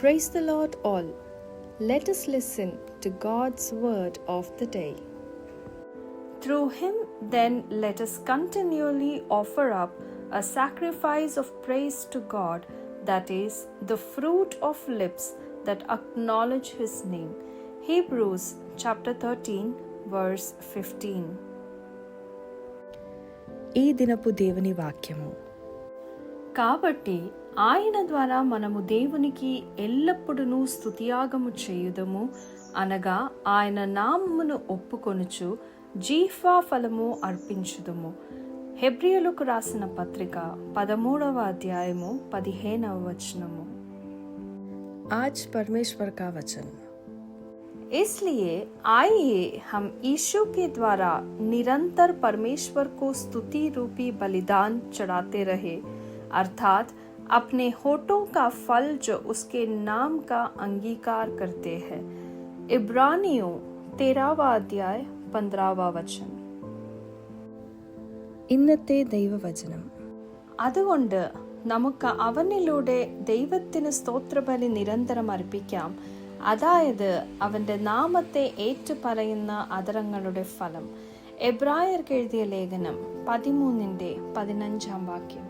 Praise the Lord all. Let us listen to God's word of the day. Through him then let us continually offer up a sacrifice of praise to God, that is, the fruit of lips that acknowledge his name. Hebrews chapter 13 verse 15. ఈ దినపు దేవుని వాక్యము. కాబట్టి ఆయన ద్వారా మనము దేవునికి ఎల్లప్పుడూ స్తుతియాగము చేయుదము, అనగా ఆయన నామమును ఒప్పుకొనుచు జీవా ఫలము అర్పించుదము. హెబ్రీయులకు రాసిన పత్రిక 13వ అధ్యాయము 15వ వచనము. आज परमेश्वर का वचन. इसलिए आइए हम यीशु के द्वारा निरंतर परमेश्वर को स्तुति रूपी बलिदान चढ़ाते रहे, अर्थात अपने होठों का फल जो उसके नाम का अंगीकार करते हैं. इब्रानियों 13वा अध्याय 15वा वचन. ഇന്നത്തെ ദൈവവചനം. അതുകൊണ്ട് നമുക്ക് അവനിലൂടെ ദൈവത്തിന് സ്തോത്രബലി നിരന്തരം അർപ്പിക്കാം, അതായത് അവന്റെ നാമത്തെ ഏറ്റുപറയുന്ന അധരങ്ങളുടെ ഫലം. എബ്രായർക്ക് എഴുതിയ ലേഖനം 13:15 വാക്യം.